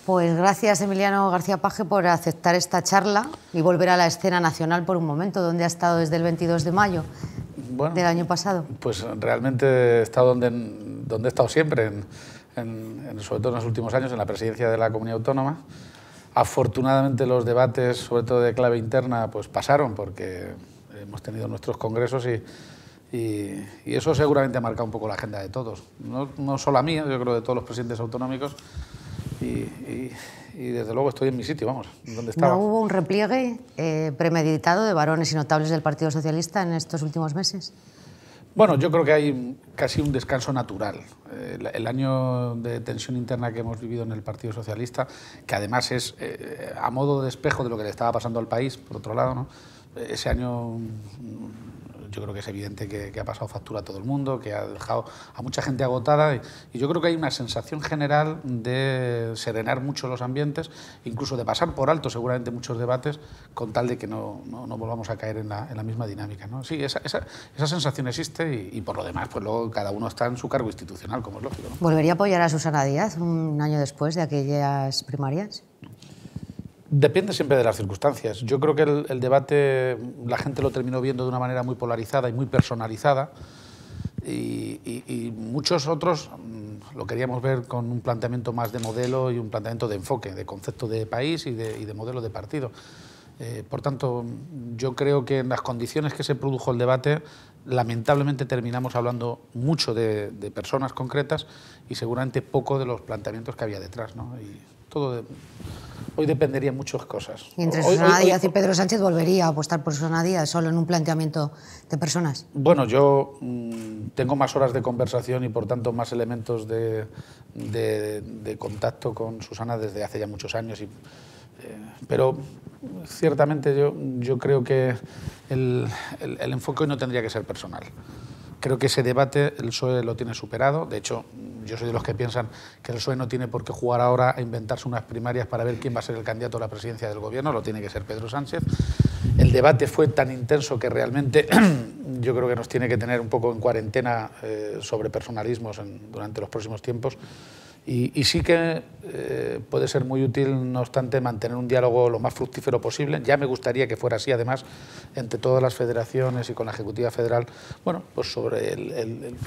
Pues gracias, Emiliano García Paje, por aceptar esta charla y volver a la escena nacional por un momento. ¿Dónde ha estado desde el 22 de mayo del año pasado? Pues realmente he estado donde he estado siempre, sobre todo en los últimos años, en la presidencia de la Comunidad Autónoma. Afortunadamente los debates, sobre todo de clave interna, pues pasaron porque hemos tenido nuestros congresos y eso seguramente ha marcado un poco la agenda de todos. No solo a mí, yo creo de todos los presidentes autonómicos. Y desde luego estoy en mi sitio, vamos, donde estaba. ¿No hubo un repliegue premeditado de varones y notables del Partido Socialista en estos últimos meses? Bueno, yo creo que hay casi un descanso natural. El año de tensión interna que hemos vivido en el Partido Socialista, que además es a modo de espejo de lo que le estaba pasando al país, por otro lado, ¿no? Ese año yo creo que es evidente que ha pasado factura a todo el mundo, que ha dejado a mucha gente agotada y yo creo que hay una sensación general de serenar mucho los ambientes, incluso de pasar por alto seguramente muchos debates con tal de que no volvamos a caer en la misma dinámica, ¿no? Sí, esa sensación existe y por lo demás pues luego cada uno está en su cargo institucional, como es lógico, ¿no? ¿Volvería a apoyar a Susana Díaz un año después de aquellas primarias? Depende siempre de las circunstancias. Yo creo que el debate la gente lo terminó viendo de una manera muy polarizada y muy personalizada y muchos otros lo queríamos ver con un planteamiento más de modelo y un planteamiento de enfoque, de concepto de país y de modelo de partido. Por tanto, yo creo que en las condiciones que se produjo el debate, lamentablemente terminamos hablando mucho de personas concretas y seguramente poco de los planteamientos que había detrás, ¿no? Y todo hoy dependerían muchas cosas. ¿Y entre Susana Díaz y Pedro Sánchez volvería a apostar por Susana Díaz solo en un planteamiento de personas? Bueno, yo tengo más horas de conversación y por tanto más elementos de contacto con Susana desde hace ya muchos años. Pero ciertamente yo creo que el enfoque hoy no tendría que ser personal. Creo que ese debate el PSOE lo tiene superado. De hecho, yo soy de los que piensan que el PSOE no tiene por qué jugar ahora a inventarse unas primarias para ver quién va a ser el candidato a la presidencia del gobierno. Lo tiene que ser Pedro Sánchez. El debate fue tan intenso que realmente yo creo que nos tiene que tener un poco en cuarentena sobre personalismos durante los próximos tiempos. Y sí que puede ser muy útil, no obstante, mantener un diálogo lo más fructífero posible. Ya me gustaría que fuera así, además, entre todas las federaciones y con la Ejecutiva Federal, bueno, pues sobre el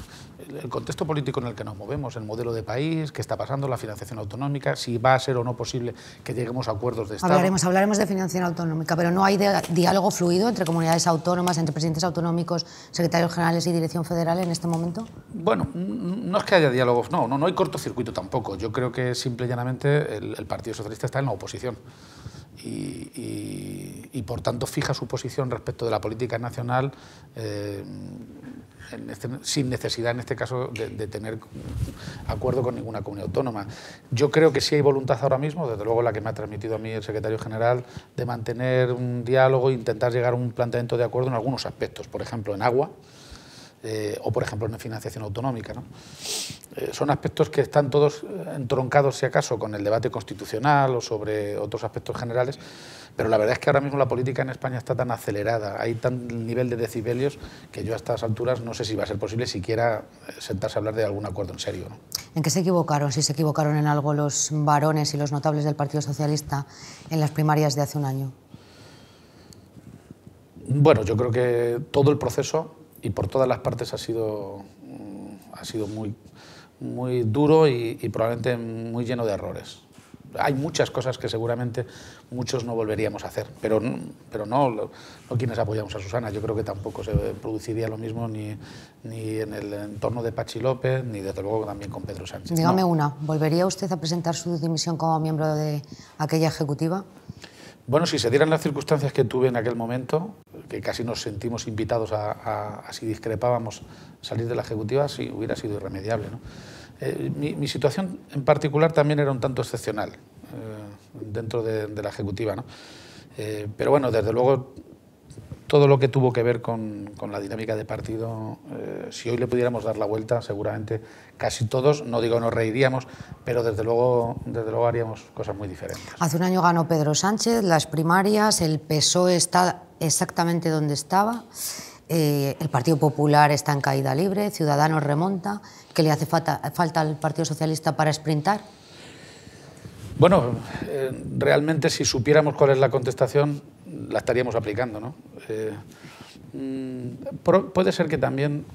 contexto político en el que nos movemos, el modelo de país, qué está pasando, la financiación autonómica, si va a ser o no posible que lleguemos a acuerdos de Estado. Hablaremos de financiación autonómica, pero ¿no hay diálogo fluido entre comunidades autónomas, entre presidentes autonómicos, secretarios generales y dirección federal en este momento? Bueno, no es que haya diálogos, no hay cortocircuito tampoco. Yo creo que simple y llanamente el Partido Socialista está en la oposición y por tanto fija su posición respecto de la política nacional sin necesidad en este caso de tener acuerdo con ninguna comunidad autónoma. Yo creo que sí hay voluntad ahora mismo, desde luego la que me ha transmitido a mí el secretario general, de mantener un diálogo e intentar llegar a un planteamiento de acuerdo en algunos aspectos, por ejemplo en agua, o por ejemplo en financiación autonómica, ¿no? Son aspectos que están todos entroncados, si acaso, con el debate constitucional o sobre otros aspectos generales, pero la verdad es que ahora mismo la política en España está tan acelerada, hay tan nivel de decibelios que yo a estas alturas no sé si va a ser posible siquiera sentarse a hablar de algún acuerdo en serio, ¿no? ¿En qué se equivocaron, si se equivocaron en algo los varones y los notables del Partido Socialista en las primarias de hace un año? Bueno, yo creo que todo el proceso y por todas las partes ha sido muy duro y probablemente muy lleno de errores. Hay muchas cosas que seguramente muchos no volveríamos a hacer, pero no quienes apoyamos a Susana. Yo creo que tampoco se produciría lo mismo ni en el entorno de Patxi López, ni desde luego también con Pedro Sánchez. Dígame una, ¿volvería usted a presentar su dimisión como miembro de aquella ejecutiva? Bueno, si se dieran las circunstancias que tuve en aquel momento, que casi nos sentimos invitados a si discrepábamos, salir de la Ejecutiva, sí, hubiera sido irremediable, ¿no? Mi situación en particular también era un tanto excepcional dentro de la Ejecutiva, ¿no? Pero bueno, desde luego, todo lo que tuvo que ver con la dinámica de partido, si hoy le pudiéramos dar la vuelta, seguramente casi todos, no digo nos reiríamos, pero desde luego haríamos cosas muy diferentes. Hace un año ganó Pedro Sánchez las primarias, el PSOE está exactamente donde estaba, el Partido Popular está en caída libre, Ciudadanos remonta. ¿Qué le hace falta al Partido Socialista para sprintar? Bueno, realmente si supiéramos cuál es la contestación, la estaríamos aplicando, ¿no? Puede ser que también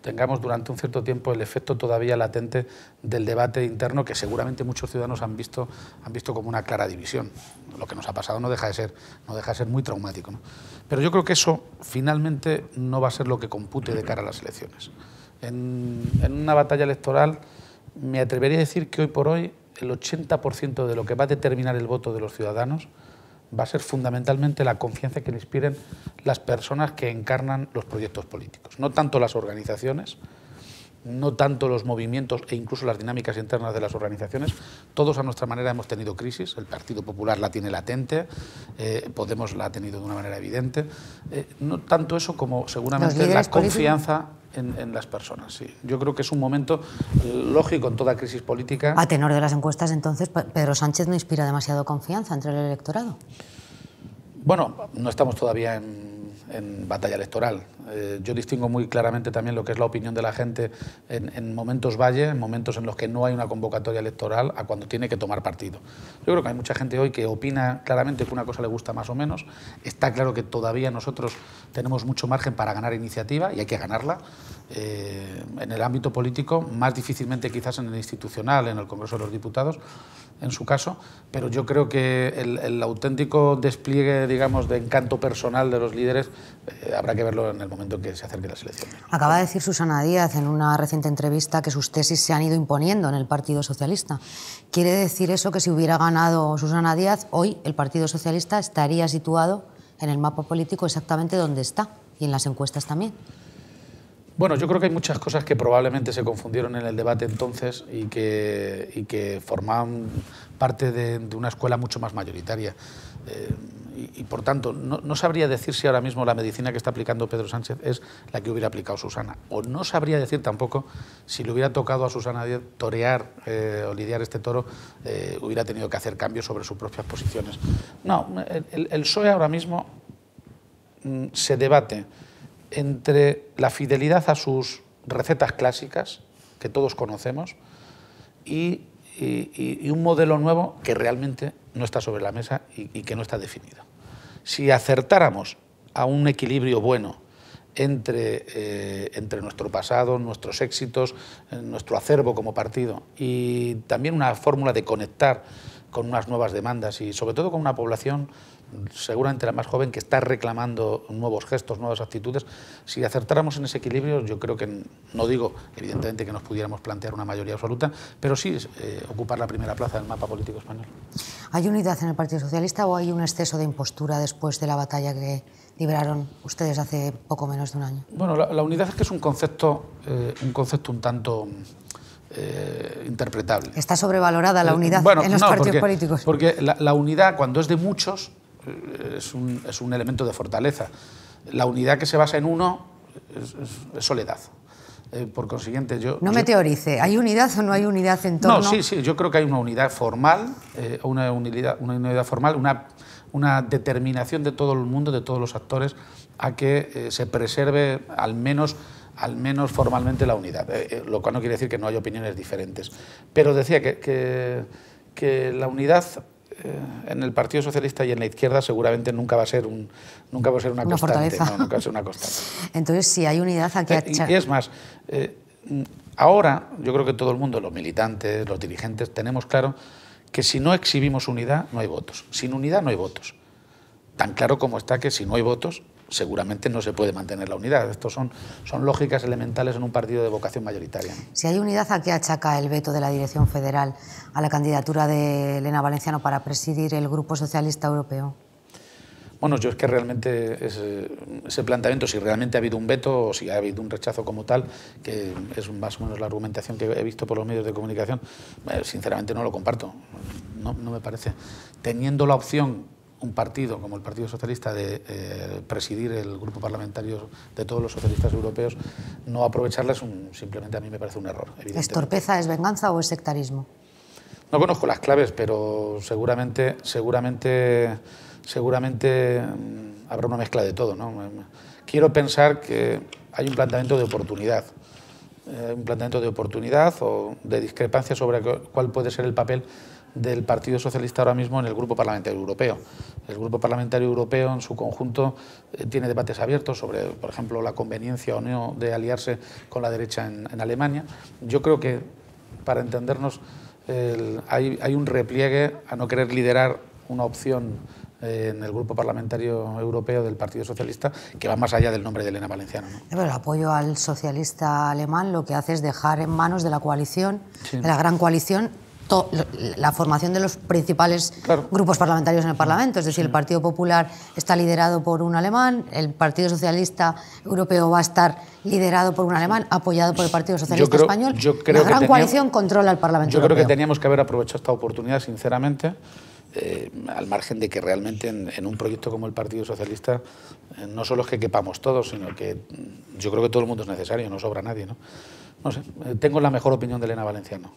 tengamos durante un cierto tiempo el efecto todavía latente del debate interno que seguramente muchos ciudadanos han visto como una clara división. Lo que nos ha pasado no deja de ser muy traumático, ¿no? Pero yo creo que eso finalmente no va a ser lo que compute de cara a las elecciones. En una batalla electoral me atrevería a decir que hoy por hoy el 80% de lo que va a determinar el voto de los ciudadanos va a ser fundamentalmente la confianza que le inspiren las personas que encarnan los proyectos políticos. No tanto las organizaciones, no tanto los movimientos e incluso las dinámicas internas de las organizaciones. Todos a nuestra manera hemos tenido crisis, el Partido Popular la tiene latente, Podemos la ha tenido de una manera evidente. No tanto eso como seguramente la confianza en las personas. Sí. Yo creo que es un momento lógico en toda crisis política. A tenor de las encuestas, entonces, Pedro Sánchez no inspira demasiado confianza entre el electorado. Bueno, no estamos todavía en batalla electoral. Yo distingo muy claramente también lo que es la opinión de la gente en momentos valle, en momentos en los que no hay una convocatoria electoral, a cuando tiene que tomar partido. Yo creo que hay mucha gente hoy que opina claramente que una cosa le gusta más o menos. Está claro que todavía nosotros tenemos mucho margen para ganar iniciativa y hay que ganarla. En el ámbito político, más difícilmente quizás en el institucional, en el Congreso de los Diputados, en su caso, pero yo creo que el auténtico despliegue, digamos, de encanto personal de los líderes habrá que verlo en el momento en que se acerquen las elecciones. Acaba de decir Susana Díaz en una reciente entrevista que sus tesis se han ido imponiendo en el Partido Socialista. ¿Quiere decir eso que si hubiera ganado Susana Díaz, hoy el Partido Socialista estaría situado en el mapa político exactamente donde está y en las encuestas también? Bueno, yo creo que hay muchas cosas que probablemente se confundieron en el debate entonces y que formaban parte de una escuela mucho más mayoritaria. Y por tanto, no sabría decir si ahora mismo la medicina que está aplicando Pedro Sánchez es la que hubiera aplicado Susana. O no sabría decir tampoco si le hubiera tocado a Susana Díaz torear o lidiar este toro, hubiera tenido que hacer cambios sobre sus propias posiciones. No, el PSOE ahora mismo se debate entre la fidelidad a sus recetas clásicas, que todos conocemos, y un modelo nuevo que realmente no está sobre la mesa y que no está definido. Si acertáramos a un equilibrio bueno entre nuestro pasado, nuestros éxitos, nuestro acervo como partido y también una fórmula de conectar con unas nuevas demandas y sobre todo con una población seguramente la más joven que está reclamando nuevos gestos, nuevas actitudes, si acertáramos en ese equilibrio, yo creo que, no digo evidentemente que nos pudiéramos plantear una mayoría absoluta, pero sí ocupar la primera plaza del mapa político español. ¿Hay unidad en el Partido Socialista o hay un exceso de impostura después de la batalla que libraron ustedes hace poco menos de un año? Bueno, la unidad es que es un concepto un tanto interpretable. ¿Está sobrevalorada la unidad en los partidos políticos? Porque la unidad, cuando es de muchos, es un elemento de fortaleza. La unidad que se basa en uno es soledad. Por consiguiente, No me teorice, ¿hay unidad o no hay unidad en torno? No, sí, yo creo que hay una unidad formal, una determinación de todo el mundo, de todos los actores, a que se preserve al menos formalmente la unidad, lo cual no quiere decir que no haya opiniones diferentes. Pero decía que la unidad en el Partido Socialista y en la izquierda seguramente nunca va a ser una constante. Fortaleza. No, nunca va a ser una constante. Entonces, si hay unidad, aquí y es más, ahora yo creo que todo el mundo, los militantes, los dirigentes, tenemos claro que si no exhibimos unidad, no hay votos. Sin unidad no hay votos. Tan claro como está que si no hay votos, seguramente no se puede mantener la unidad. Estos son lógicas elementales en un partido de vocación mayoritaria. Si hay unidad, ¿a qué achaca el veto de la Dirección Federal a la candidatura de Elena Valenciano para presidir el Grupo Socialista Europeo? Bueno, yo es que realmente ese planteamiento, si realmente ha habido un veto o si ha habido un rechazo como tal, que es más o menos la argumentación que he visto por los medios de comunicación, sinceramente no lo comparto. No me parece. Teniendo la opción un partido como el Partido Socialista de presidir el grupo parlamentario de todos los socialistas europeos, no aprovecharla simplemente a mí me parece un error. ¿Es torpeza, es venganza o es sectarismo? No conozco las claves, pero seguramente habrá una mezcla de todo, ¿no? Quiero pensar que hay un planteamiento de oportunidad. O de discrepancia sobre cuál puede ser el papel del Partido Socialista ahora mismo en el Grupo Parlamentario Europeo. El Grupo Parlamentario Europeo en su conjunto tiene debates abiertos sobre, por ejemplo, la conveniencia o no de aliarse con la derecha en Alemania. Yo creo que, para entendernos, hay un repliegue a no querer liderar una opción en el Grupo Parlamentario Europeo del Partido Socialista que va más allá del nombre de Elena Valenciano, ¿no? Pero el apoyo al socialista alemán lo que hace es dejar en manos de la coalición, Sí. de la gran coalición, la formación de los principales grupos parlamentarios en el Parlamento. Es decir, el Partido Popular está liderado por un alemán, el Partido Socialista Europeo va a estar liderado por un alemán, apoyado por el Partido Socialista Español. La gran coalición controla el Parlamento Europeo. Yo creo que teníamos que haber aprovechado esta oportunidad, sinceramente, al margen de que realmente en un proyecto como el Partido Socialista no solo es que quepamos todos, sino que yo creo que todo el mundo es necesario, no sobra nadie, ¿no? No sé, tengo la mejor opinión de Elena Valenciano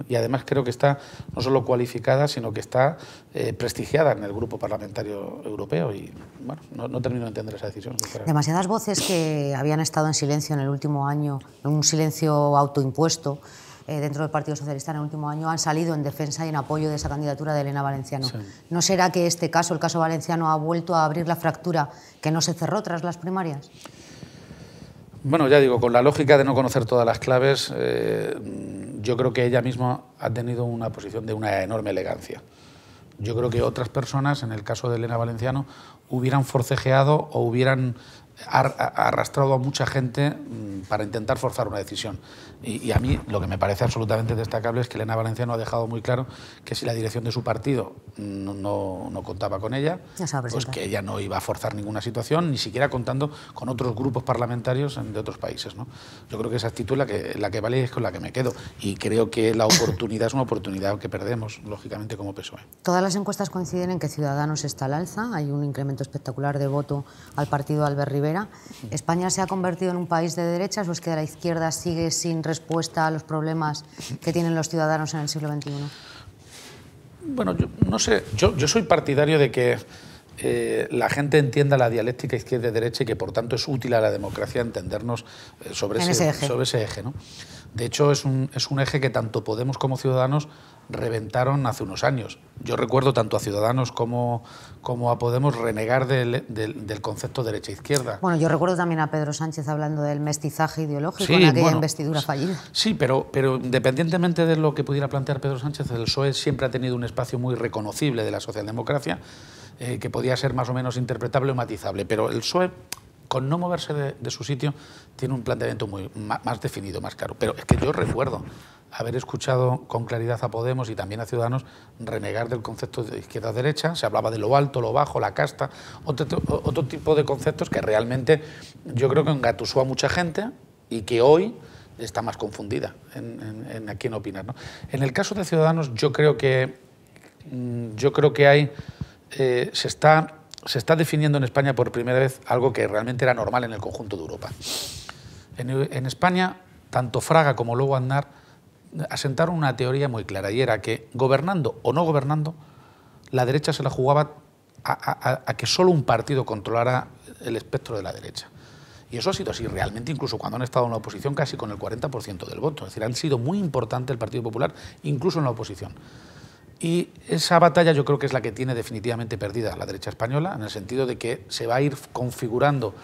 y además creo que está no solo cualificada, sino que está prestigiada en el Grupo Parlamentario Europeo y bueno, no termino de entender esa decisión. Demasiadas voces que habían estado en silencio en el último año, en un silencio autoimpuesto dentro del Partido Socialista en el último año, han salido en defensa y en apoyo de esa candidatura de Elena Valenciano. Sí. ¿No será que este caso, el caso Valenciano, ha vuelto a abrir la fractura que no se cerró tras las primarias? Bueno, ya digo, con la lógica de no conocer todas las claves, yo creo que ella misma ha tenido una posición de una enorme elegancia. Yo creo que otras personas, en el caso de Elena Valenciano, hubieran forcejeado o hubieran arrastrado a mucha gente para intentar forzar una decisión. Y a mí lo que me parece absolutamente destacable es que Elena Valenciano ha dejado muy claro que si la dirección de su partido no contaba con ella, pues que ella no iba a forzar ninguna situación, ni siquiera contando con otros grupos parlamentarios de otros países, ¿no? Yo creo que esa actitud es la que vale y es con la que me quedo. Y creo que la oportunidad es una oportunidad que perdemos, lógicamente, como PSOE. Todas las encuestas coinciden en que Ciudadanos está al alza, hay un incremento espectacular de voto al partido de Albert Rivera. ¿España se ha convertido en un país de derechas o es que la izquierda sigue sin respuesta a los problemas que tienen los ciudadanos en el siglo XXI? Bueno, yo no sé, yo soy partidario de que la gente entienda la dialéctica izquierda y derecha y que por tanto es útil a la democracia entendernos sobre ese eje, ¿no? De hecho, es un eje que tanto Podemos como Ciudadanos reventaron hace unos años. Yo recuerdo tanto a Ciudadanos como a Podemos renegar del concepto derecha-izquierda. Bueno, yo recuerdo también a Pedro Sánchez hablando del mestizaje ideológico en aquella investidura fallida. Sí, pero independientemente de lo que pudiera plantear Pedro Sánchez, el PSOE siempre ha tenido un espacio muy reconocible de la socialdemocracia, que podía ser más o menos interpretable o matizable, pero el PSOE, con no moverse de su sitio, tiene un planteamiento más definido, más claro. Pero es que yo recuerdo haber escuchado con claridad a Podemos y también a Ciudadanos renegar del concepto de izquierda-derecha. Se hablaba de lo alto, lo bajo, la casta, otro tipo de conceptos que realmente yo creo que engatusó a mucha gente y que hoy está más confundida en a quién opinar, ¿no? En el caso de Ciudadanos yo creo que hay se está definiendo en España por primera vez algo que realmente era normal en el conjunto de Europa. En España, tanto Fraga como Lobo Aznar asentaron una teoría muy clara, y era que, gobernando o no gobernando, la derecha se la jugaba a que solo un partido controlara el espectro de la derecha. Y eso ha sido así realmente, incluso cuando han estado en la oposición, casi con el 40% del voto. Es decir, han sido muy importante el Partido Popular, incluso en la oposición. Y esa batalla yo creo que es la que tiene definitivamente perdida la derecha española, en el sentido de que se va a ir configurando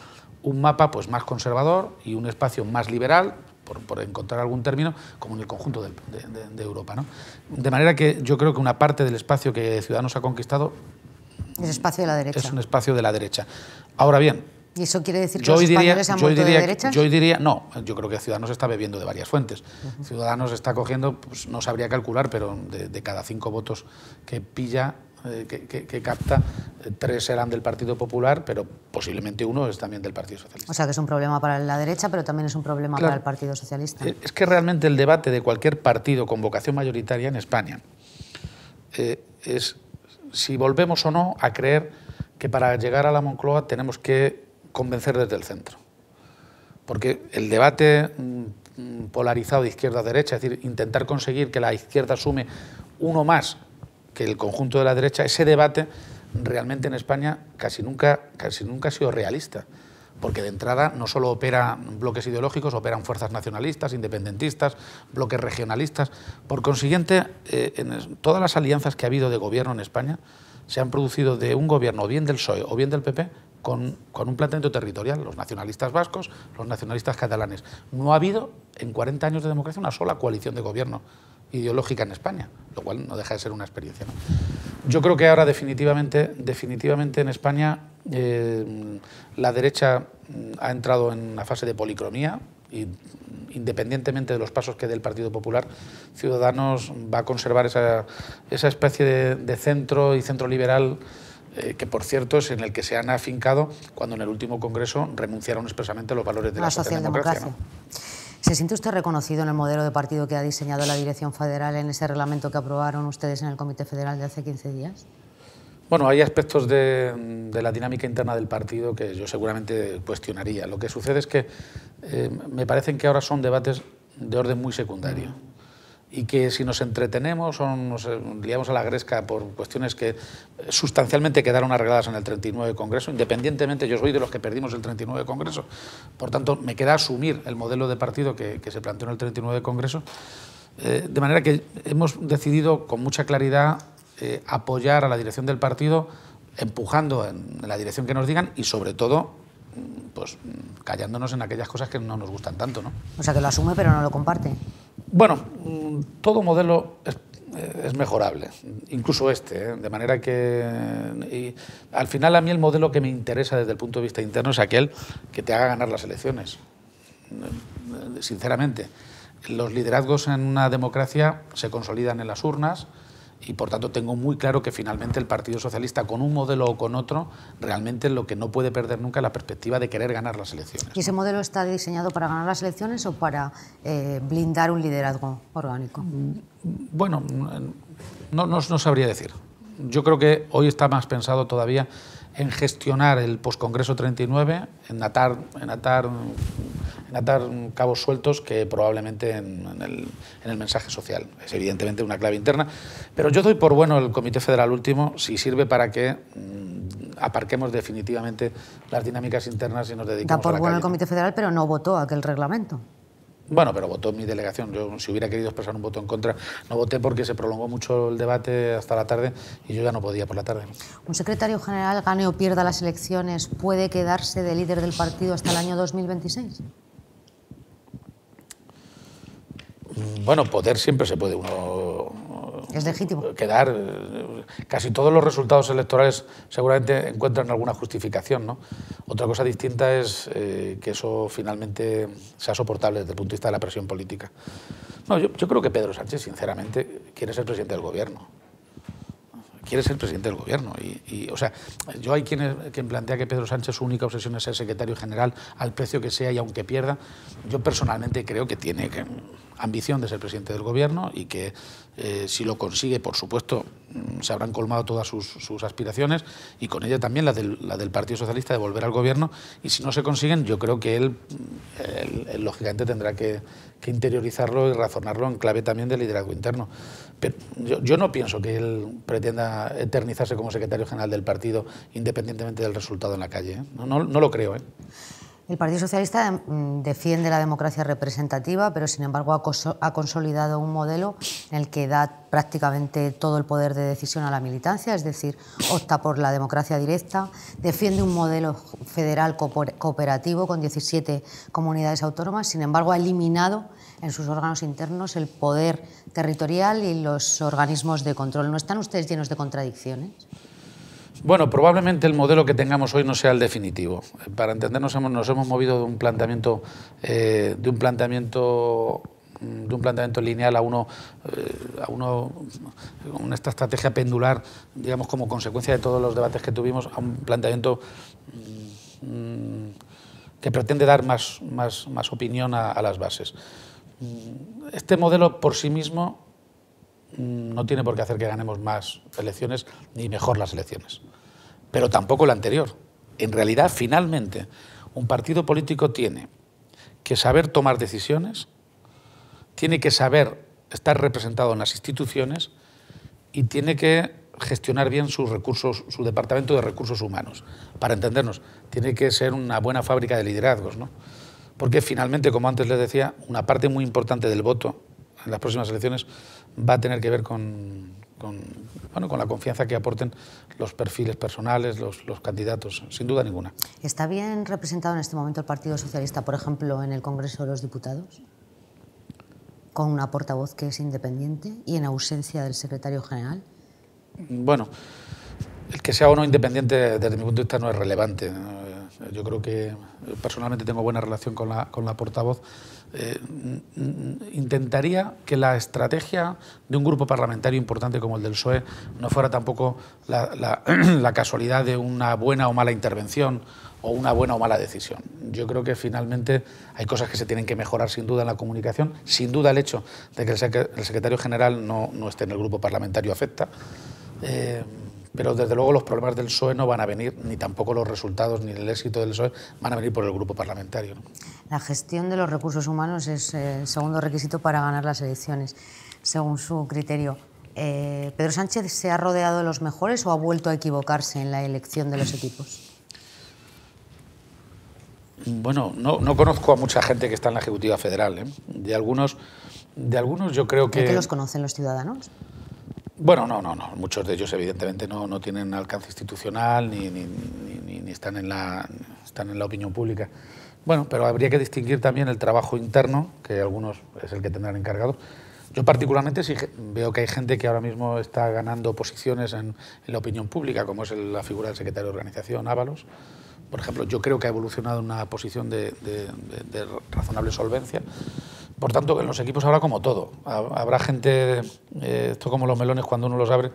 un mapa pues más conservador y un espacio más liberal, por encontrar algún término, como en el conjunto de Europa, ¿no? De manera que yo creo que una parte del espacio que Ciudadanos ha conquistado es espacio de la derecha. Es un espacio de la derecha. Ahora bien, ¿y eso quiere decir que los españoles se han vuelto de derechas? No, yo creo que Ciudadanos está bebiendo de varias fuentes. Ciudadanos está cogiendo, pues no sabría calcular, pero de cada 5 votos que pilla, que capta, 3 serán del Partido Popular, pero posiblemente 1 es también del Partido Socialista. O sea que es un problema para la derecha, pero también es un problema para el Partido Socialista. Es que realmente el debate de cualquier partido con vocación mayoritaria en España es si volvemos o no a creer que para llegar a la Moncloa tenemos que convencer desde el centro. Porque el debate polarizado de izquierda a derecha, es decir, intentar conseguir que la izquierda sume uno más que el conjunto de la derecha, ese debate realmente en España casi nunca ha sido realista. porque de entrada no solo operan bloques ideológicos, operan fuerzas nacionalistas, independentistas, bloques regionalistas. Por consiguiente, todas las alianzas que ha habido de gobierno en España se han producido de un gobierno, o bien del PSOE o bien del PP, con un planteamiento territorial, los nacionalistas vascos, los nacionalistas catalanes. No ha habido, en 40 años de democracia, una sola coalición de gobierno ideológica en España, lo cual no deja de ser una experiencia, ¿no? Yo creo que ahora definitivamente en España la derecha ha entrado en una fase de policromía y, independientemente de los pasos que dé el Partido Popular, Ciudadanos va a conservar esa especie de centro y centro liberal que, por cierto, es en el que se han afincado cuando en el último Congreso renunciaron expresamente a los valores de la socialdemocracia, ¿no? ¿Se siente usted reconocido en el modelo de partido que ha diseñado la Dirección Federal en ese reglamento que aprobaron ustedes en el Comité Federal de hace 15 días? Bueno, hay aspectos de la dinámica interna del partido que yo seguramente cuestionaría. Lo que sucede es que me parecen que ahora son debates de orden muy secundario y que si nos entretenemos o nos liamos a la gresca por cuestiones que sustancialmente quedaron arregladas en el 39 Congreso, independientemente, yo soy de los que perdimos el 39 Congreso, por tanto me queda asumir el modelo de partido que se planteó en el 39 Congreso, de manera que hemos decidido con mucha claridad apoyar a la dirección del partido, empujando en la dirección que nos digan y sobre todo pues callándonos en aquellas cosas que no nos gustan tanto, ¿no? O sea, que lo asume pero no lo comparte. Bueno, todo modelo es mejorable, incluso de manera que al final a mí el modelo que me interesa desde el punto de vista interno es aquel que te haga ganar las elecciones. Sinceramente, los liderazgos en una democracia se consolidan en las urnas y por tanto tengo muy claro que finalmente el Partido Socialista, con un modelo o con otro, realmente lo que no puede perder nunca es la perspectiva de querer ganar las elecciones. ¿Y ese modelo está diseñado para ganar las elecciones o para blindar un liderazgo orgánico? Bueno, no sabría decir. Yo creo que hoy está más pensado todavía en gestionar el poscongreso 39, en atar cabos sueltos que probablemente en el mensaje social. Es evidentemente una clave interna, pero yo doy por bueno el Comité Federal último si sirve para que aparquemos definitivamente las dinámicas internas y nos dedicamos a la calle. Da por bueno el Comité Federal, pero no votó aquel reglamento. Bueno, pero votó mi delegación. Yo, si hubiera querido expresar un voto en contra, no voté porque se prolongó mucho el debate hasta la tarde y yo ya no podía por la tarde. ¿Un secretario general, gane o pierda las elecciones, puede quedarse de líder del partido hasta el año 2026? Bueno, poder siempre se puede uno... ¿Es legítimo? Quedar. Casi todos los resultados electorales seguramente encuentran alguna justificación, ¿no? Otra cosa distinta es que eso finalmente sea soportable desde el punto de vista de la presión política. No, yo creo que Pedro Sánchez, sinceramente, quiere ser presidente del gobierno. Quiere ser presidente del gobierno. O sea, yo hay quien plantea que Pedro Sánchez su única obsesión es ser secretario general al precio que sea y aunque pierda. Yo personalmente creo que tiene ambición de ser presidente del gobierno y que si lo consigue, por supuesto, se habrán colmado todas sus aspiraciones y con ella también la del Partido Socialista de volver al gobierno, y si no se consiguen, yo creo que él lógicamente tendrá que interiorizarlo y razonarlo en clave también de liderazgo interno. Pero yo no pienso que él pretenda eternizarse como secretario general del partido independientemente del resultado en la calle, ¿eh? No lo creo, ¿eh? El Partido Socialista defiende la democracia representativa, pero sin embargo ha consolidado un modelo en el que da prácticamente todo el poder de decisión a la militancia, es decir, opta por la democracia directa, defiende un modelo federal cooperativo con 17 comunidades autónomas, sin embargo ha eliminado en sus órganos internos el poder territorial y los organismos de control. ¿No están ustedes llenos de contradicciones? Bueno, probablemente el modelo que tengamos hoy no sea el definitivo. Para entendernos, nos hemos movido de un planteamiento lineal a esta estrategia pendular, digamos, como consecuencia de todos los debates que tuvimos, a un planteamiento que pretende dar más opinión a las bases. Este modelo por sí mismo no tiene por qué hacer que ganemos más elecciones ni mejor las elecciones, pero tampoco la anterior. En realidad, finalmente, un partido político tiene que saber tomar decisiones, tiene que saber estar representado en las instituciones y tiene que gestionar bien sus recursos, su departamento de recursos humanos. Para entendernos, tiene que ser una buena fábrica de liderazgos, ¿no? Porque finalmente, como antes les decía, una parte muy importante del voto en las próximas elecciones va a tener que ver con la confianza que aporten los perfiles personales, los candidatos, sin duda ninguna. ¿Está bien representado en este momento el Partido Socialista, por ejemplo, en el Congreso de los Diputados? Con una portavoz que es independiente y en ausencia del secretario general. Bueno, el que sea o no independiente desde mi punto de vista no es relevante. Yo creo que personalmente tengo buena relación con la portavoz. Intentaría que la estrategia de un grupo parlamentario importante como el del PSOE no fuera tampoco la casualidad de una buena o mala intervención o una buena o mala decisión. Yo creo que finalmente hay cosas que se tienen que mejorar sin duda en la comunicación. Sin duda el hecho de que el secretario general no esté en el grupo parlamentario afecta. Pero desde luego los problemas del PSOE no van a venir, ni tampoco los resultados ni el éxito del PSOE van a venir por el grupo parlamentario, ¿no? La gestión de los recursos humanos es el segundo requisito para ganar las elecciones, según su criterio. ¿Pedro Sánchez se ha rodeado de los mejores o ha vuelto a equivocarse en la elección de los equipos? Bueno, no conozco a mucha gente que está en la Ejecutiva Federal, ¿eh? De algunos yo creo que... ¿De qué los conocen los ciudadanos? Bueno, no. Muchos de ellos evidentemente no tienen alcance institucional ni están en la opinión pública. Bueno, pero habría que distinguir también el trabajo interno, que algunos es el que tendrán encargado. Yo particularmente sí veo que hay gente que ahora mismo está ganando posiciones en la opinión pública, como es la figura del secretario de Organización, Ábalos. Por ejemplo, yo creo que ha evolucionado en una posición de razonable solvencia. Por tanto, en los equipos habrá como todo. Habrá gente, esto como los melones, cuando uno los abre,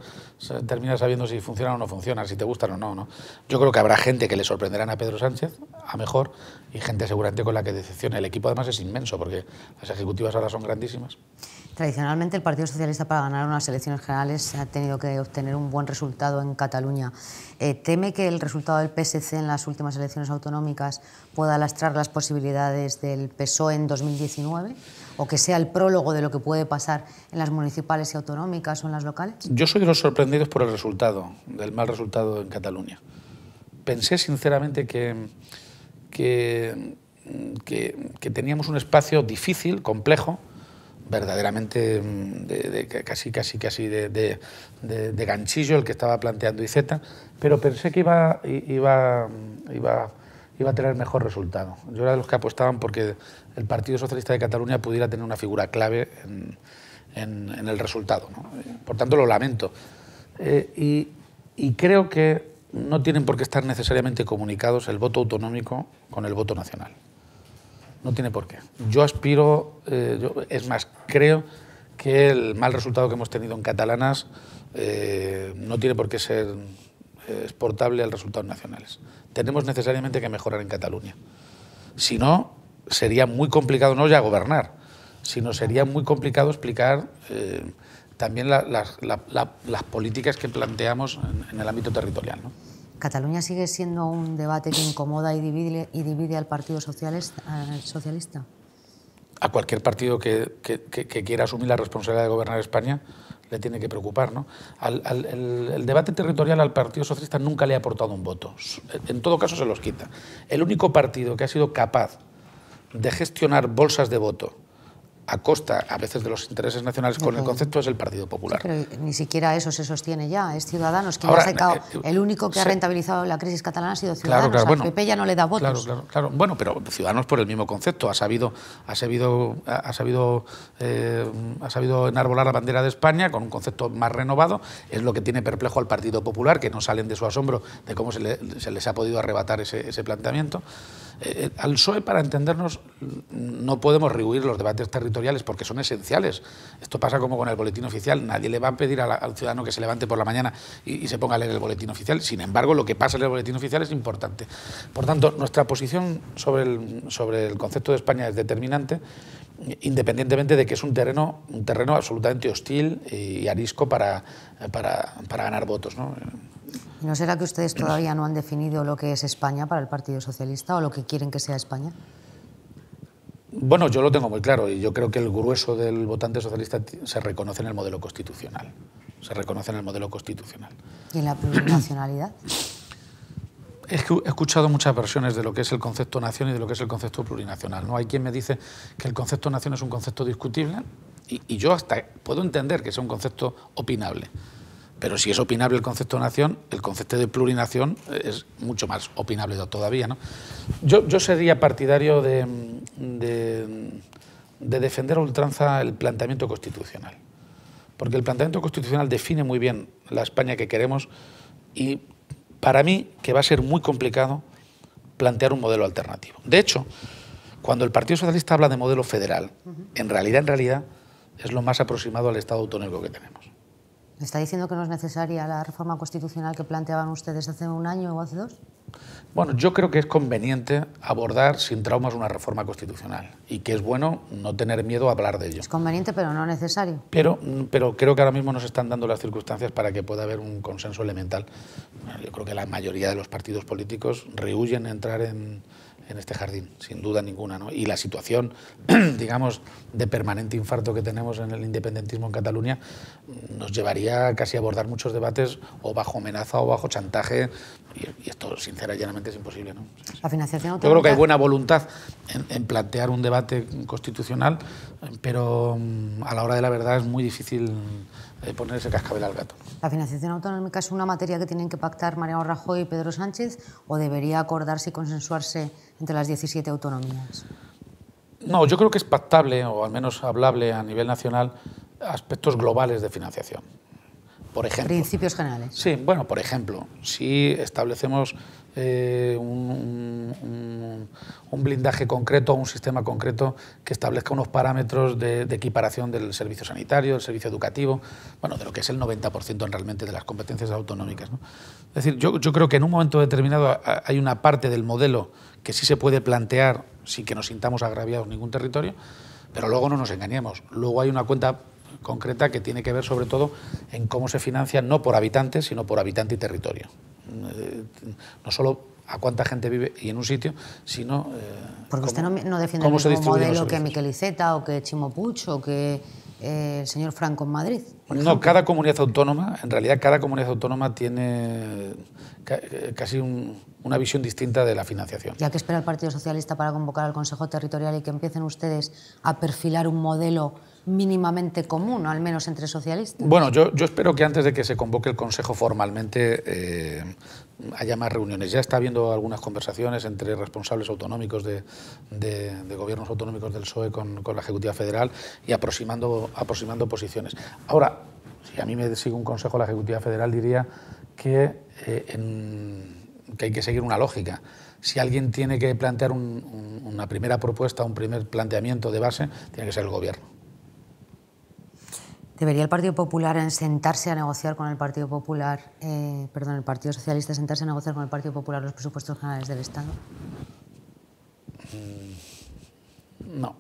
termina sabiendo si funcionan o no funcionan, si te gustan o no. Yo creo que habrá gente que le sorprenderán a Pedro Sánchez, a mejor, y gente seguramente con la que decepcione. El equipo además es inmenso, porque las ejecutivas ahora son grandísimas. Tradicionalmente el Partido Socialista para ganar unas elecciones generales ha tenido que obtener un buen resultado en Cataluña. ¿Teme que el resultado del PSC en las últimas elecciones autonómicas pueda lastrar las posibilidades del PSOE en 2019? ¿O que sea el prólogo de lo que puede pasar en las municipales y autonómicas o en las locales? Yo soy de los sorprendidos por el resultado, del mal resultado en Cataluña. Pensé sinceramente que teníamos un espacio difícil, complejo, verdaderamente casi de ganchillo el que estaba planteando Iceta, pero pensé que iba a tener mejor resultado. Yo era de los que apostaban porque el Partido Socialista de Cataluña pudiera tener una figura clave en el resultado, ¿no? Por tanto, lo lamento. Y creo que no tienen por qué estar necesariamente comunicados el voto autonómico con el voto nacional. No tiene por qué. Yo aspiro, es más, creo que el mal resultado que hemos tenido en catalanas no tiene por qué ser exportable a los resultados nacionales. Tenemos necesariamente que mejorar en Cataluña. Si no, sería muy complicado no ya gobernar, sino sería muy complicado explicar también las políticas que planteamos en el ámbito territorial, ¿no? ¿Cataluña sigue siendo un debate que incomoda y divide al Partido Socialista? A cualquier partido que quiera asumir la responsabilidad de gobernar España le tiene que preocupar, ¿no? El debate territorial al Partido Socialista nunca le ha aportado un voto. En todo caso se los quita. El único partido que ha sido capaz de gestionar bolsas de voto a costa, a veces, de los intereses nacionales con el concepto es el Partido Popular. Sí, pero ni siquiera eso se sostiene ya. Es Ciudadanos quien ha sacado. El único que ha rentabilizado la crisis catalana ha sido Ciudadanos. Claro, bueno, al PP ya no le da votos. Claro. Bueno, pero Ciudadanos por el mismo concepto ha sabido enarbolar la bandera de España con un concepto más renovado. Es lo que tiene perplejo al Partido Popular, que no salen de su asombro de cómo se les ha podido arrebatar ese planteamiento. Al PSOE, para entendernos, no podemos rehuir los debates territoriales porque son esenciales. Esto pasa como con el boletín oficial. Nadie le va a pedir al ciudadano que se levante por la mañana y se ponga a leer el boletín oficial. Sin embargo, lo que pasa en el boletín oficial es importante. Por tanto, nuestra posición sobre el concepto de España es determinante, independientemente de que es un terreno absolutamente hostil y arisco para ganar votos, ¿no? ¿No será que ustedes todavía no han definido lo que es España para el Partido Socialista o lo que quieren que sea España? Bueno, yo lo tengo muy claro y yo creo que el grueso del votante socialista se reconoce en el modelo constitucional. se reconoce en el modelo constitucional. ¿Y en la plurinacionalidad? He escuchado muchas versiones de lo que es el concepto nación y de lo que es el concepto plurinacional, ¿no? Hay quien me dice que el concepto nación es un concepto discutible y yo hasta puedo entender que sea un concepto opinable. Pero si es opinable el concepto nación, el concepto de plurinación es mucho más opinable todavía, ¿no? Yo sería partidario de defender a ultranza el planteamiento constitucional. Porque el planteamiento constitucional define muy bien la España que queremos y para mí que va a ser muy complicado plantear un modelo alternativo. De hecho, cuando el Partido Socialista habla de modelo federal, en realidad es lo más aproximado al Estado autonómico que tenemos. ¿Está diciendo que no es necesaria la reforma constitucional que planteaban ustedes hace un año o hace dos? Bueno, yo creo que es conveniente abordar sin traumas una reforma constitucional y que es bueno no tener miedo a hablar de ello. Es conveniente, pero no necesario. Pero creo que ahora mismo nos están dando las circunstancias para que pueda haber un consenso elemental. Yo creo que la mayoría de los partidos políticos rehúyen entrar en este jardín, sin duda ninguna, ¿no? Y la situación, digamos, de permanente infarto que tenemos en el independentismo en Cataluña nos llevaría casi a abordar muchos debates o bajo amenaza o bajo chantaje y esto, sinceramente y llanamente, es imposible, ¿no? La financiación autonómica... Yo creo que hay buena voluntad en plantear un debate constitucional, pero a la hora de la verdad es muy difícil poner ese cascabel al gato. ¿La financiación autonómica es una materia que tienen que pactar Mariano Rajoy y Pedro Sánchez o debería acordarse y consensuarse entre las 17 autonomías? No, yo creo que es pactable, o al menos hablable a nivel nacional, aspectos globales de financiación. Por ejemplo, principios generales. Sí, bueno, por ejemplo, si establecemos un blindaje concreto, un sistema concreto que establezca unos parámetros de equiparación del servicio sanitario, del servicio educativo, bueno, de lo que es el 90% realmente de las competencias autonómicas, ¿no? Es decir, yo creo que en un momento determinado hay una parte del modelo que sí se puede plantear sin que nos sintamos agraviados en ningún territorio, pero luego no nos engañemos. Luego hay una cuenta concreta que tiene que ver sobre todo en cómo se financia, no por habitantes, sino por habitante y territorio. No solo a cuánta gente vive y en un sitio, sino... Porque usted no defiende el mismo modelo que Miquel Iceta o que Chimo Puig o que el señor Franco en Madrid. No, cada comunidad autónoma, en realidad cada comunidad autónoma tiene casi una visión distinta de la financiación. ¿Ya qué espera el Partido Socialista para convocar al Consejo Territorial y que empiecen ustedes a perfilar un modelo mínimamente común, al menos entre socialistas? Bueno, yo espero que antes de que se convoque el Consejo formalmente haya más reuniones. Ya está habiendo algunas conversaciones entre responsables autonómicos de gobiernos autonómicos del PSOE con la Ejecutiva Federal y aproximando posiciones. Ahora, si a mí me sigue un consejo la Ejecutiva Federal, diría que hay que seguir una lógica. Si alguien tiene que plantear una primera propuesta, un primer planteamiento de base, tiene que ser el Gobierno. ¿Debería el Partido Popular sentarse a negociar con el Partido Popular, el Partido Socialista sentarse a negociar con el Partido Popular los presupuestos generales del Estado? No.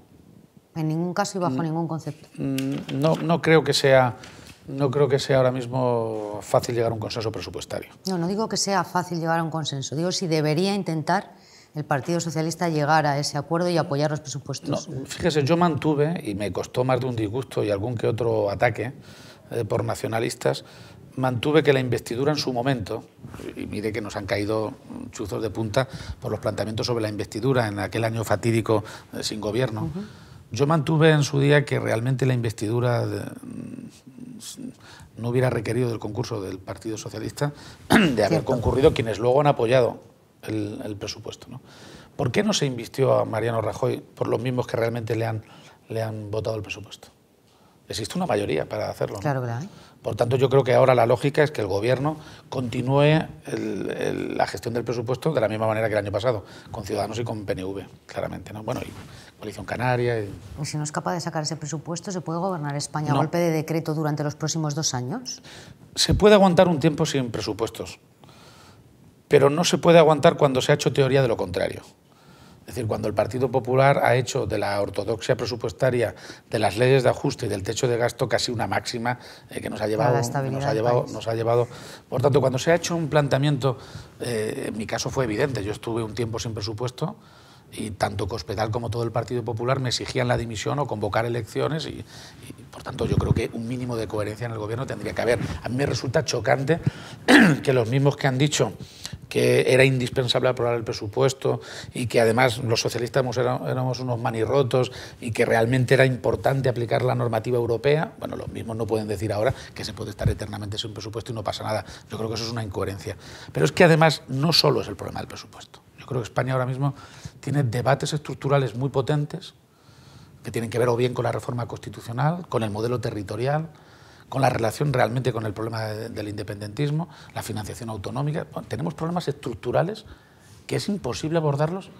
En ningún caso y bajo ningún concepto. No creo que sea ahora mismo fácil llegar a un consenso presupuestario. No digo que sea fácil llegar a un consenso. Digo si debería intentar el Partido Socialista llegar a ese acuerdo y apoyar los presupuestos. No, fíjese, yo mantuve, y me costó más de un disgusto y algún que otro ataque por nacionalistas, mantuve que la investidura en su momento, y mire que nos han caído chuzos de punta por los planteamientos sobre la investidura en aquel año fatídico sin gobierno, yo mantuve en su día que realmente la investidura no hubiera requerido del concurso del Partido Socialista de haber concurrido quienes luego han apoyado el presupuesto, ¿no? ¿Por qué no se invistió a Mariano Rajoy por los mismos que realmente le han votado el presupuesto? Existe una mayoría para hacerlo, ¿no? Claro que la hay. Por tanto, yo creo que ahora la lógica es que el Gobierno continúe la gestión del presupuesto de la misma manera que el año pasado, con Ciudadanos y con PNV, claramente, ¿no? Bueno, y Coalición Canaria... Y si no es capaz de sacar ese presupuesto, ¿se puede gobernar España a No. golpe de decreto durante los próximos 2 años? Se puede aguantar un tiempo sin presupuestos, pero no se puede aguantar cuando se ha hecho teoría de lo contrario. Es decir, cuando el Partido Popular ha hecho de la ortodoxia presupuestaria, de las leyes de ajuste y del techo de gasto casi una máxima que nos ha llevado. Por tanto, cuando se ha hecho un planteamiento, en mi caso fue evidente, yo estuve un tiempo sin presupuesto y tanto Cospedal como todo el Partido Popular me exigían la dimisión o convocar elecciones y por tanto yo creo que un mínimo de coherencia en el gobierno tendría que haber. A mí me resulta chocante que los mismos que han dicho que era indispensable aprobar el presupuesto y que además los socialistas éramos unos manirrotos y que realmente era importante aplicar la normativa europea, bueno, los mismos no pueden decir ahora que se puede estar eternamente sin presupuesto y no pasa nada. Yo creo que eso es una incoherencia. Pero es que además no solo es el problema del presupuesto. Yo creo que España ahora mismo tiene debates estructurales muy potentes que tienen que ver o bien con la reforma constitucional, con el modelo territorial, con la relación realmente con el problema del independentismo, la financiación autonómica. Bueno, tenemos problemas estructurales que es imposible abordarlos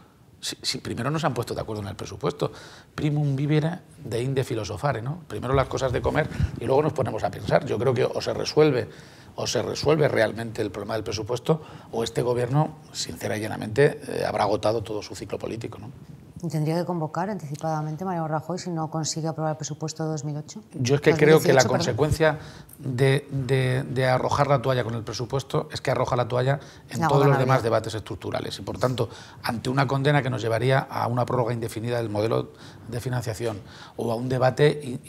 si primero no se han puesto de acuerdo en el presupuesto. Primum vivere deinde filosofare, ¿no? Primero las cosas de comer y luego nos ponemos a pensar. Yo creo que o se resuelve realmente el problema del presupuesto o este gobierno, sincera y llanamente, habrá agotado todo su ciclo político, ¿no? ¿Tendría que convocar anticipadamente Mariano Rajoy si no consigue aprobar el presupuesto de 2008? Yo es que creo que la consecuencia de arrojar la toalla con el presupuesto es que arroja la toalla en todos los demás debates estructurales y, por tanto, ante una condena que nos llevaría a una prórroga indefinida del modelo de financiación o a un debate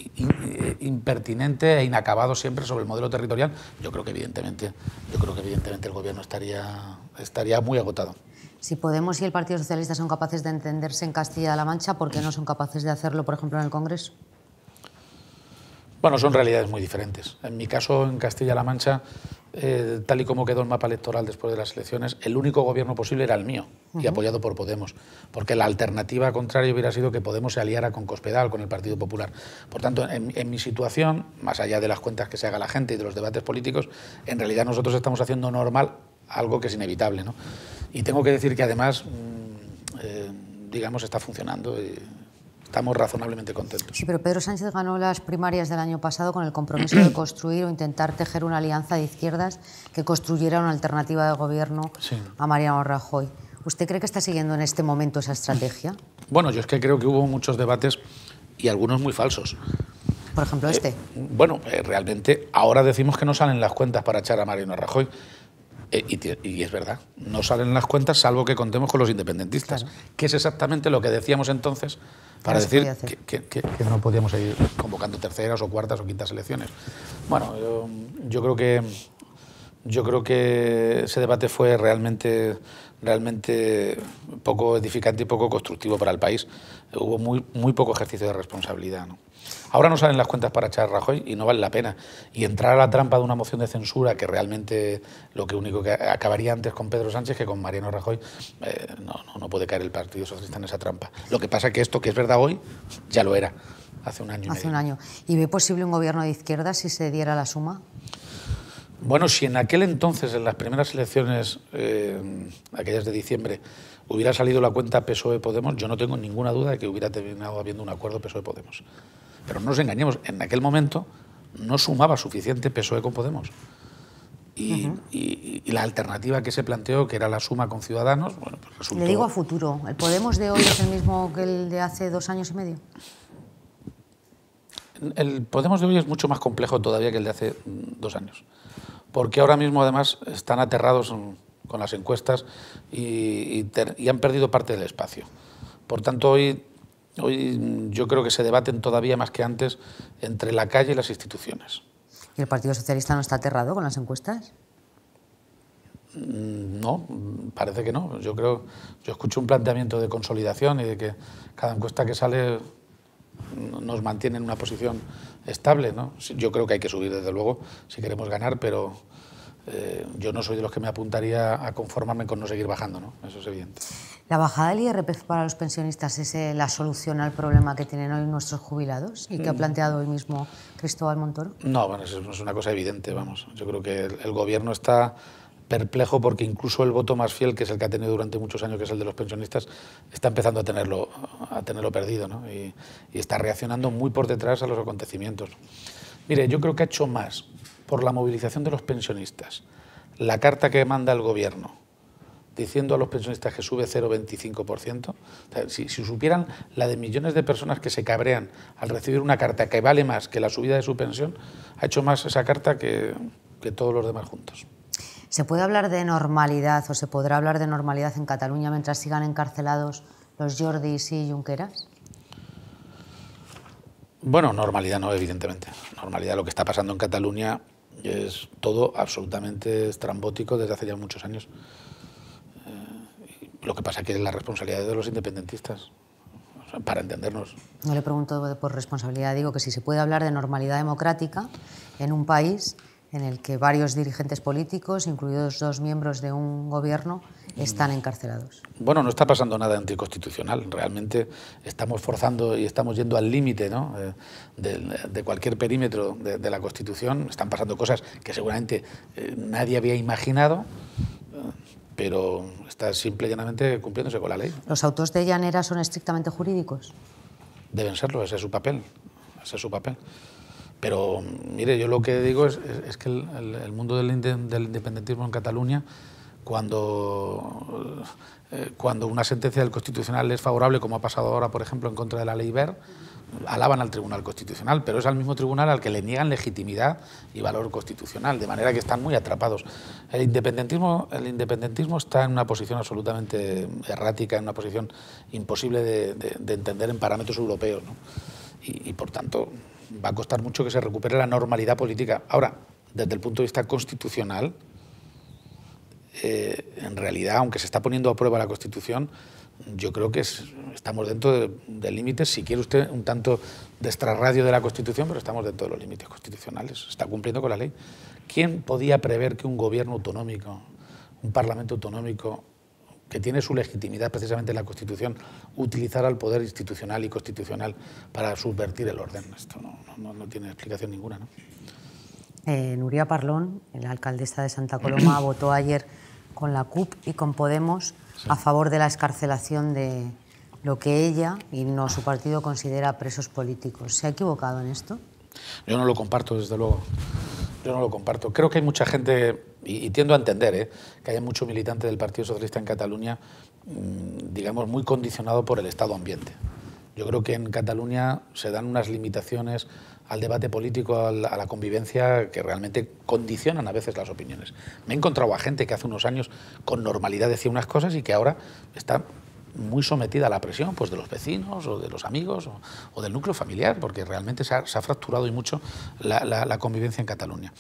impertinente e inacabado siempre sobre el modelo territorial, yo creo que evidentemente el gobierno estaría muy agotado. Si Podemos y el Partido Socialista son capaces de entenderse en Castilla-La Mancha, ¿por qué no son capaces de hacerlo, por ejemplo, en el Congreso? Bueno, son realidades muy diferentes. En mi caso, en Castilla-La Mancha, tal y como quedó el mapa electoral después de las elecciones, el único gobierno posible era el mío, y apoyado por Podemos, porque la alternativa contraria hubiera sido que Podemos se aliara con Cospedal, con el Partido Popular. Por tanto, en mi situación, más allá de las cuentas que se haga la gente y de los debates políticos, en realidad nosotros estamos haciendo normal algo que es inevitable, ¿no? Y tengo que decir que además, digamos, está funcionando y estamos razonablemente contentos. Sí, pero Pedro Sánchez ganó las primarias del año pasado con el compromiso de construir o intentar tejer una alianza de izquierdas que construyera una alternativa de gobierno a Mariano Rajoy. ¿Usted cree que está siguiendo en este momento esa estrategia? Bueno, yo es que creo que hubo muchos debates y algunos muy falsos. Por ejemplo, este. Realmente ahora decimos que no salen las cuentas para echar a Mariano Rajoy. Y es verdad, no salen las cuentas salvo que contemos con los independentistas, claro, que es exactamente lo que decíamos entonces para decir que no podíamos seguir convocando terceras o cuartas o quintas elecciones. Bueno, yo creo que ese debate fue realmente poco edificante y poco constructivo para el país. Hubo muy poco ejercicio de responsabilidad, ¿no? Ahora no salen las cuentas para echar a Rajoy y no vale la pena. Y entrar a la trampa de una moción de censura que realmente lo único que acabaría antes con Pedro Sánchez que con Mariano Rajoy, no puede caer el Partido Socialista en esa trampa. Lo que pasa es que esto que es verdad hoy ya lo era hace un año y medio. Hace un año. ¿Y ve posible un gobierno de izquierda si se diera la suma? Bueno, si en aquel entonces, en las primeras elecciones, aquellas de diciembre, hubiera salido la cuenta PSOE-Podemos, yo no tengo ninguna duda de que hubiera terminado habiendo un acuerdo PSOE-Podemos. Pero no nos engañemos, en aquel momento no sumaba suficiente PSOE con Podemos. Y la alternativa que se planteó, que era la suma con Ciudadanos, bueno, pues resultó... Le digo a futuro, ¿el Podemos de hoy es el mismo que el de hace 2 años y medio? El Podemos de hoy es mucho más complejo todavía que el de hace 2 años. Porque ahora mismo, además, están aterrados con las encuestas y han perdido parte del espacio. Por tanto, hoy yo creo que se debaten todavía más que antes entre la calle y las instituciones. ¿Y el Partido Socialista no está aterrado con las encuestas? No, parece que no. Yo escucho un planteamiento de consolidación y de que cada encuesta que sale nos mantiene en una posición estable, ¿no? Yo creo que hay que subir, desde luego, si queremos ganar, pero yo no soy de los que me apuntaría a conformarme con no seguir bajando, ¿no? Eso es evidente. ¿La bajada del IRPF para los pensionistas es la solución al problema que tienen hoy nuestros jubilados y que ha planteado hoy mismo Cristóbal Montoro? No, bueno, eso es una cosa evidente, vamos. Yo creo que el gobierno está perplejo porque incluso el voto más fiel, que es el que ha tenido durante muchos años, que es el de los pensionistas, está empezando a tenerlo perdido, ¿no? Y está reaccionando muy por detrás a los acontecimientos. Mire, yo creo que ha hecho más por la movilización de los pensionistas, la carta que manda el gobierno diciendo a los pensionistas que sube 0,25%, o sea, si supieran la de millones de personas que se cabrean al recibir una carta que vale más que la subida de su pensión, ha hecho más esa carta que todos los demás juntos. ¿Se puede hablar de normalidad o se podrá hablar de normalidad en Cataluña mientras sigan encarcelados los Jordis y Junqueras? Bueno, normalidad no, evidentemente. Normalidad, lo que está pasando en Cataluña es todo absolutamente estrambótico desde hace ya muchos años. Lo que pasa es que es la responsabilidad de los independentistas, o sea, para entendernos. No le pregunto por responsabilidad, digo que si se puede hablar de normalidad democrática en un país en el que varios dirigentes políticos, incluidos 2 miembros de un gobierno, están encarcelados. Bueno, no está pasando nada anticonstitucional. Realmente estamos forzando y estamos yendo al límite, ¿no?, de cualquier perímetro de la Constitución. Están pasando cosas que seguramente nadie había imaginado, pero está simple y llanamente cumpliéndose con la ley. ¿Los autos de Llanera son estrictamente jurídicos? Deben serlo, ese es su papel. Ese es su papel. Pero, mire, yo lo que digo es que el mundo del independentismo en Cataluña, cuando una sentencia del Constitucional es favorable, como ha pasado ahora, por ejemplo, en contra de la ley Wert, alaban al Tribunal Constitucional, pero es al mismo tribunal al que le niegan legitimidad y valor constitucional, de manera que están muy atrapados. El independentismo está en una posición absolutamente errática, en una posición imposible de entender en parámetros europeos, ¿no? Y por tanto va a costar mucho que se recupere la normalidad política. Ahora, desde el punto de vista constitucional, en realidad, aunque se está poniendo a prueba la Constitución, yo creo que estamos dentro de límites, si quiere usted, un tanto de extrarradio de la Constitución, pero estamos dentro de los límites constitucionales. Se está cumpliendo con la ley. ¿Quién podía prever que un gobierno autonómico, un parlamento autonómico, que tiene su legitimidad precisamente en la Constitución, utilizara el poder institucional y constitucional para subvertir el orden? Esto no tiene explicación ninguna, ¿no? Nuria Parlon, la alcaldesa de Santa Coloma, votó ayer con la CUP y con Podemos a favor de la excarcelación de lo que ella y no su partido considera presos políticos. ¿Se ha equivocado en esto? Yo no lo comparto, desde luego. Yo no lo comparto. Creo que hay mucha gente, y tiendo a entender, que haya mucho militante del Partido Socialista en Cataluña, digamos, muy condicionado por el estado ambiente. Yo creo que en Cataluña se dan unas limitaciones al debate político, a la convivencia, que realmente condicionan a veces las opiniones. Me he encontrado a gente que hace unos años con normalidad decía unas cosas y que ahora está muy sometida a la presión, pues, de los vecinos o de los amigos o del núcleo familiar, porque realmente se ha fracturado y mucho la convivencia en Cataluña.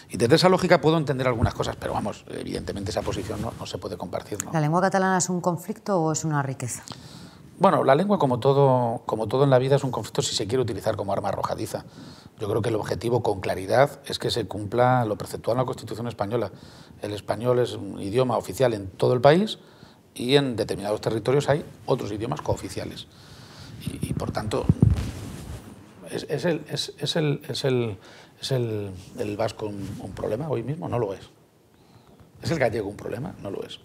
Y desde esa lógica puedo entender algunas cosas, pero vamos, evidentemente esa posición no se puede compartir, ¿no? ¿La lengua catalana es un conflicto o es una riqueza? Bueno, la lengua, como todo en la vida, es un conflicto si se quiere utilizar como arma arrojadiza. Yo creo que el objetivo, con claridad, es que se cumpla lo preceptuado en la Constitución española. El español es un idioma oficial en todo el país y en determinados territorios hay otros idiomas cooficiales. Y por tanto, ¿es el vasco un problema hoy mismo? No lo es. ¿Es el gallego un problema? No lo es.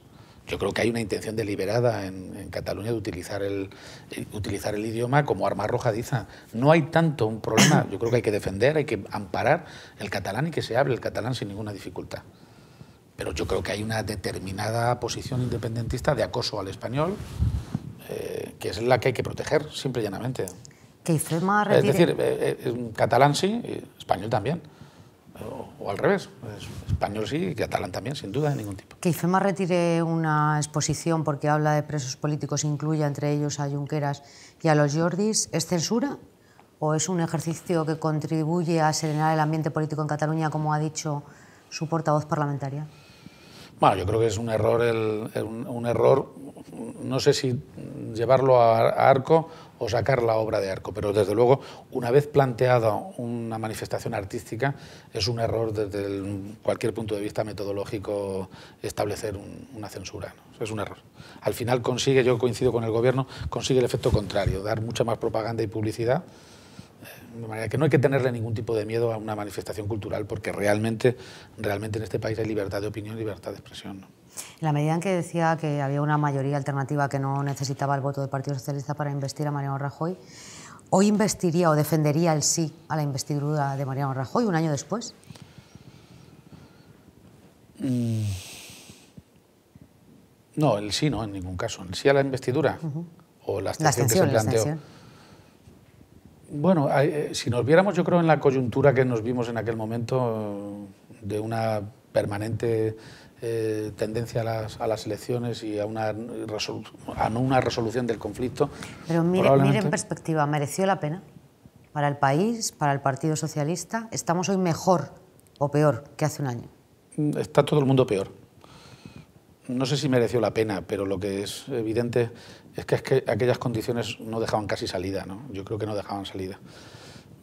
Yo creo que hay una intención deliberada en Cataluña de utilizar el idioma como arma arrojadiza. No hay tanto un problema. Yo creo que hay que defender, hay que amparar el catalán y que se hable el catalán sin ninguna dificultad. Pero yo creo que hay una determinada posición independentista de acoso al español, que es la que hay que proteger, simple y llanamente. Que IFEMA retire... Es decir, catalán sí, español también. O al revés, español sí y catalán también, sin duda de ningún tipo. Que IFEMA retire una exposición porque habla de presos políticos, incluya entre ellos a Junqueras y a los Jordis, ¿es censura o es un ejercicio que contribuye a serenar el ambiente político en Cataluña, como ha dicho su portavoz parlamentaria? Bueno, yo creo que es un error, no sé si llevarlo a Arco o sacar la obra de Arco, pero desde luego, una vez planteada una manifestación artística, es un error desde cualquier punto de vista metodológico establecer una censura, ¿no? Es un error. Al final consigue, yo coincido con el Gobierno, consigue el efecto contrario, dar mucha más propaganda y publicidad, de manera que no hay que tenerle ningún tipo de miedo a una manifestación cultural, porque realmente en este país hay libertad de opinión y libertad de expresión, ¿no? En la medida en que decía que había una mayoría alternativa que no necesitaba el voto del Partido Socialista para investir a Mariano Rajoy, ¿hoy investiría o defendería el sí a la investidura de Mariano Rajoy un año después? No, el sí no, en ningún caso. El sí a la investidura o la abstención que se planteó. Bueno, si nos viéramos, yo creo, en la coyuntura que nos vimos en aquel momento de una permanente tendencia a las elecciones y a una resolución del conflicto. Pero mire en perspectiva, ¿mereció la pena para el país, para el Partido Socialista? ¿Estamos hoy mejor o peor que hace un año? Está todo el mundo peor. No sé si mereció la pena, pero lo que es evidente es que aquellas condiciones no dejaban casi salida, ¿no? Yo creo que no dejaban salida.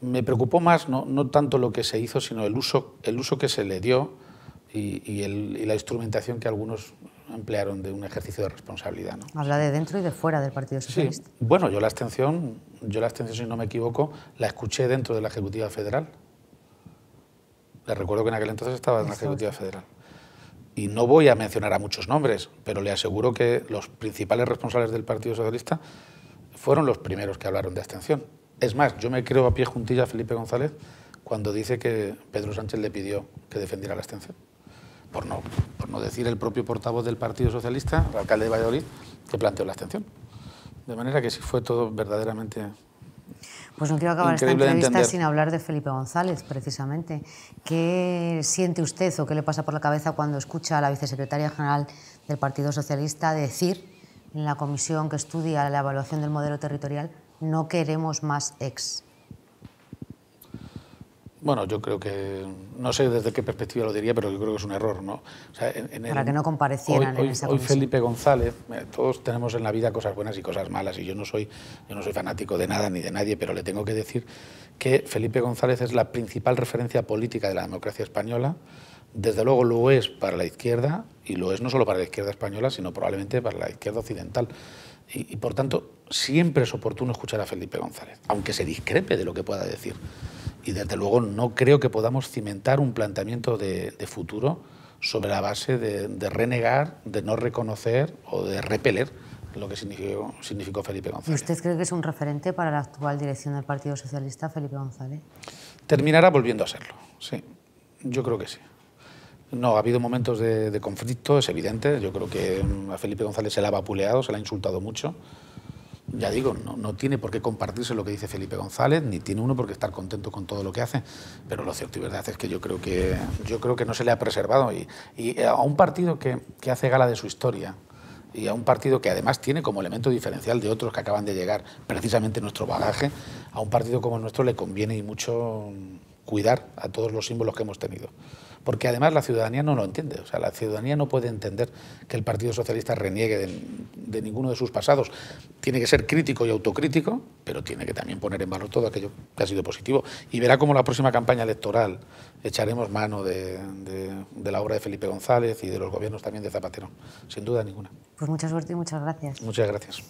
Me preocupó más no tanto lo que se hizo, sino el uso que se le dio y la instrumentación que algunos emplearon de un ejercicio de responsabilidad, ¿no? Habla de dentro y de fuera del Partido Socialista. Sí. Bueno, yo la abstención, si no me equivoco, la escuché dentro de la Ejecutiva Federal. Les recuerdo que en aquel entonces estaba en la Ejecutiva Federal. Y no voy a mencionar a muchos nombres, pero le aseguro que los principales responsables del Partido Socialista fueron los primeros que hablaron de abstención. Es más, yo me creo a pie juntilla a Felipe González cuando dice que Pedro Sánchez le pidió que defendiera la abstención. Por no decir el propio portavoz del Partido Socialista, el alcalde de Valladolid, que planteó la abstención. De manera que sí fue todo verdaderamente... Pues no quiero acabar esta entrevista sin hablar de Felipe González, precisamente. ¿Qué siente usted o qué le pasa por la cabeza cuando escucha a la vicesecretaria general del Partido Socialista decir en la comisión que estudia la evaluación del modelo territorial: no queremos más ex? Bueno, yo creo que, no sé desde qué perspectiva lo diría, pero yo creo que es un error, ¿no? O sea, para que no comparecieran en esa comisión. Hoy Felipe González, todos tenemos en la vida cosas buenas y cosas malas, y yo no soy fanático de nada ni de nadie, pero le tengo que decir que Felipe González es la principal referencia política de la democracia española. Desde luego lo es para la izquierda, y lo es no solo para la izquierda española, sino probablemente para la izquierda occidental. Y por tanto, siempre es oportuno escuchar a Felipe González, aunque se discrepe de lo que pueda decir. Y desde luego no creo que podamos cimentar un planteamiento de futuro sobre la base de renegar, de no reconocer o de repeler lo que significó Felipe González. ¿Y usted cree que es un referente para la actual dirección del Partido Socialista, Felipe González? Terminará volviendo a serlo, sí. Yo creo que sí. No, ha habido momentos de conflicto, es evidente. Yo creo que a Felipe González se le ha vapuleado, se le ha insultado mucho. Ya digo, no tiene por qué compartirse lo que dice Felipe González, ni tiene uno por qué estar contento con todo lo que hace, pero lo cierto y verdad es que yo creo que no se le ha preservado y a un partido que hace gala de su historia y a un partido que además tiene como elemento diferencial de otros que acaban de llegar precisamente nuestro bagaje, a un partido como el nuestro le conviene y mucho cuidar a todos los símbolos que hemos tenido. Porque además la ciudadanía no lo entiende. O sea, la ciudadanía no puede entender que el Partido Socialista reniegue de ninguno de sus pasados. Tiene que ser crítico y autocrítico, pero tiene que también poner en valor todo aquello que ha sido positivo. Y verá cómo la próxima campaña electoral echaremos mano de la obra de Felipe González y de los gobiernos también de Zapatero. Sin duda ninguna. Pues mucha suerte y muchas gracias. Muchas gracias.